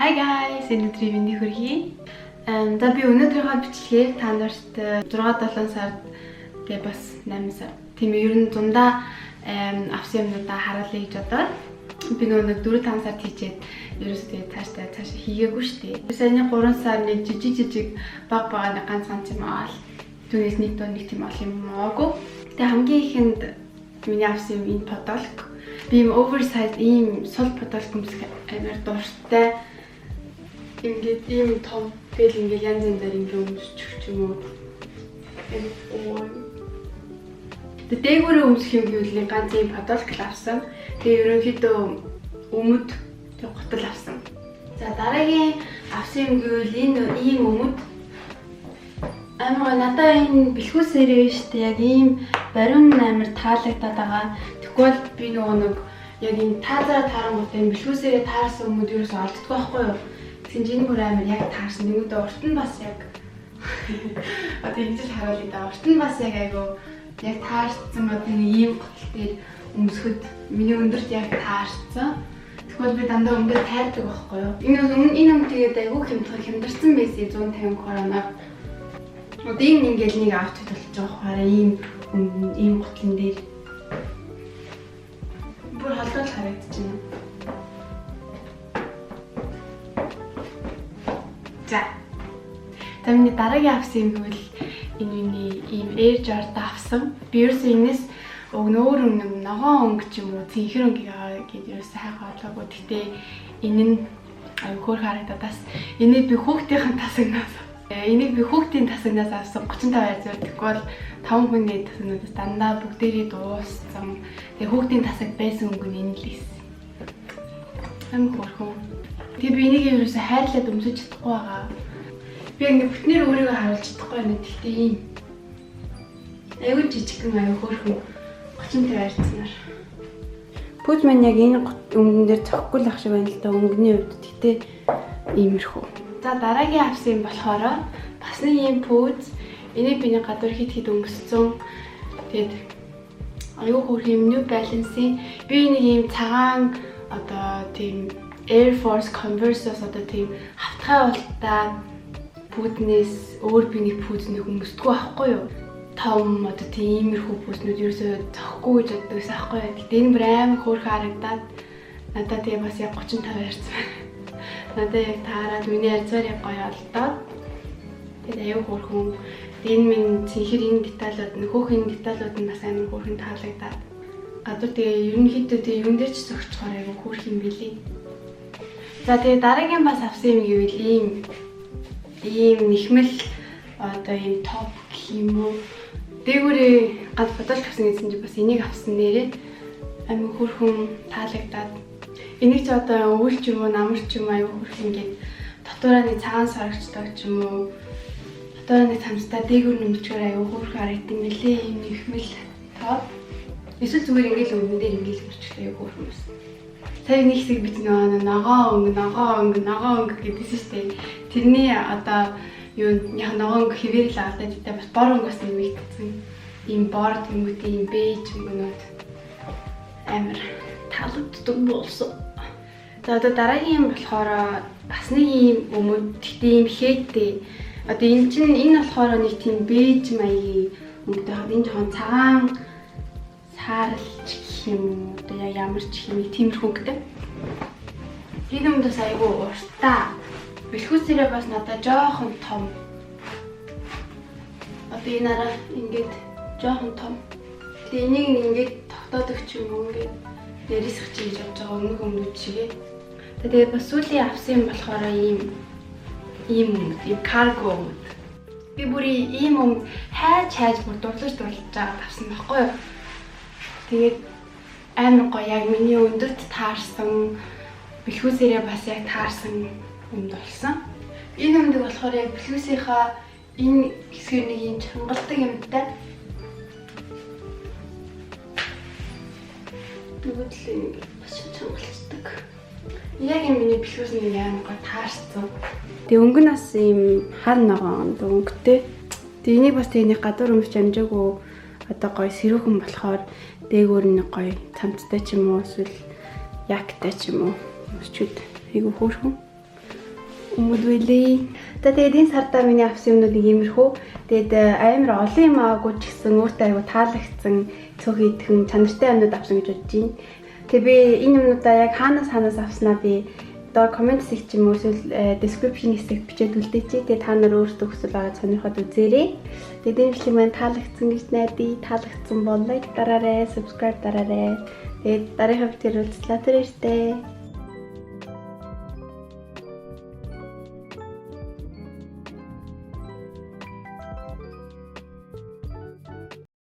Hi guys, өнөөдрийн видео хүргэе. За би өнөөдрийнхөө бичлэгээр та нарт 6-7 сард тэгээ бас 8 сар тийм ер нь дундаа авсан юмнуудаа харуулъя гэж бодоод би нөгөө 4-5 сард хийчихэд ерөөсөө тэгээ цаашаа хийгээгүй шүү дээ. Саяны 3 сар нэг жижиг баг нэг ганц юм аа л түүнээс нэг тийм олон юм аагүй. Тэгээ хамгийн ихэнд миний авсан юм энэ подолк. Би юм oversize ийм сул подолк өмсөх амар дуртай. Ингээд ийм том бэл ингээд янз янзаар ингээд өмсчих юм уу. Дээгүүрээ өмсөх юм гэвэл нэг ганц ийм подолк авсан. Тэгээ ерөнхийдөө өмд тэг готол авсан. За дараагийн авсан юм гэвэл энэ ийм өмд амар надаа энэ бэлхүүсээрээ штэ яг ийм бариун амар таалагдаад байгаа. Тэгвэл би нэг яг энэ таазаараа таарангууд энэ бэлхүүсээрээ таарсан өмд ерөөсөө олддоггүй байхгүй юу? Тинжин бүр амар яг таарсан. Нэгдээ урт нь бас яг одоо ингэж харуулъя да. Урт нь бас яг айгу яг таарсан одоо нэг ийм готл дээр өмсөхөд миний өндөрт яг таарсан. Тэгвэл би дандаа өмдөө тайрдаг байхгүй юу? Энэ өмд тэгээд айгу хямдарсан байсан 150 короноор. Одоо энэ ингээл нэг авч төлж байгаа хараа ийм готлон дээр бүр халдвар харагдчихна. За миний дараагийн авсан юм гэвэл энэ ийм air jar-д авсан. Би ерөөсөө энэс өөр ногоон өнгө ч юм уу цэнхэр өнгө гэж ерөөсөө хайгаа бодлоогүй. Гэхдээ энэ нь хөөр харагдаад бас энийг би хүүхдийн тасагнаас авсан 35 зур тэгвэл 5 хүний тасагнаас дандаа бүгдээрээ дууссан. Тэгээ хүүхдийн тасаг байсан өнгө нь энэ л ийсэн. Ам хөөрхөн. Тэгээ би энийг ерөөсөө хайрлаад өмсөж чадахгүй байгаа. Би ингэ бүтнээр өөрийгөө харуулж чадахгүй байна. Гэхдээ ийм аюул жижигхэн аюул хөөрхөн 35 байрцнаар. Пүүз маань яг энэ өнгөн дээр цохихгүй л ах шиг байна л да өнгөний хувьд. Гэхдээ иймэрхүү. За дараагийн авсан юм болохоор бас нэг ийм пүүз. Энийг би нэг гадуур хит өнгөсцөн. Тэгээд аюул хөөрхөн New Balance-ийн би нэг ийм цагаан одоо тийм Air Force Converse-оос одоо тийм хавтгай болтой пүүднээс өөр би нэг пүүз нэг өнгөсдөггүй байхгүй юу? Том одоо тийм иймэрхүү пүүзнүүд ерөөсөө зохгүй гэж боддог байсан байхгүй юу? Гэтэ энэ бүр амар хөөрхөн харагдаад надад тэгээ бас яг 35 ярьсан байна. Надад яг таараад миний ярьцаар яг гоё олдоод тэгээ аюу хөөрхөн энэ минь цэнхэр энэ деталууд нөхөхийн деталууд нь бас амар хөөрхөн таалагдаад гадуур тэгээ ерөнхийдөө тэгээ юун дээр ч зогцохоор аюу хөөрх юм билий. За тэгээ дараагийн бас авсан юм гэвэл ийм нэхмэл одоо ийм топ гэх юм уу. Дээгүүрээ ганц бодолч авсан гэсэн чи бас энийг авсан нэрээ амин хөрхөн таалагдаад энийг ч одоо өвөл ч юм уу намар ч юм аюу хөрхөн ингээд дотоороо нэг цагаан сорогчтой ч юм уу дотоороо нэг цамцтай дээгүүр нөмчгөр аюу хөрхөн харагдсан мэлээ ийм нэхмэл топ. Эсвэл зүгээр ингээд өвөн дээр ингээд мөрчтэй аюу хөрхөн бас. Сая нэг хэсэг бит ногоон өнгө гэдээсэн шүү дээ. Тэрний одоо юу яг ногоон өнгө хэвээр л аваад байдаг. Бас бор өнгө бас нэмэгдсэн. Ийм бор тэнгүүтэй ийм бэж өнгөнүүд амар таалагддаг болсон. За одоо дараагийн юм болохоор бас нэг ийм өмд гэхдээ ийм хээтэй. Одоо энэ болохоор нэг тийм бэж маягийн өнгөтэй хаад энэ жоохон цагаан саарлж юм одоо ямар ч юм тиймэрхүү гэдэг. Энэ өмдөс айгүй уртаа. Бэлхүүсээрээ бас надад жоохон том. Одоо энэ араа ингээд жоохон том. Тэгээ энийг ингээд тогтоодог ч юм уу ингээд нэрсэх чи гэж бодож байгаа өмнөх өмдөд шигээ. Тэгээ бас сүүлийн авсан юм болохоор ийм карго өмд. Би бүр ийм өмд хайж бүр дурлаж байгаа авсан байхгүй юу? Тэгээд амар гоё яг миний өндөрт таарсан бэлхүүсээрээ бас яг таарсан өмд болсон. Энэ өмдөг болохоор яг бэлхүүсийнхаа энэ хэсгээр нэг юм чангалдаг юмтай. Нүгэл бас чангалцдаг. Яг юм миний бэлхүүс нэг амар гоё таарсан. Тэгээ өнгө нь бас ийм хар ногоон өнгөтэй. Тэгээ энийг бас тэний гадуур өмсч амжаагүй одоо гоё сэрүүхэн болохоор дээгүүр нь гоё цамцтай ч юм уу эсвэл ягтай ч юм уу өсчүүд айгу хөөрхөн. Өмөлвөлээ. Тэгээд энэ сардаа миний авсан юмнууд нэг иймэрхүү. Тэгээд амар олон юм аагүй ч гэсэн өөртөө аягүй таалагдсан цөөхөн идэхэн чанартай юмнууд авсан гэж бодож байна. Тэгээд би энэ юмнуудаа яг хаанаас авснаа би доор коммент хэсэг ч юм уу эсвэл description хэсэгт бичээд үлдээч. Тэгээд та нар өөрсдөө хүсвэл ороод сонирхоод үзээрэй. Тэгээд энэ видео маань таалагдсан гэж найдаа. Таалагдсан бол лайк дараарай, subscribe дараарай. Тэгээд дараагийн видеоор уулзлаа. Тэр баяртай.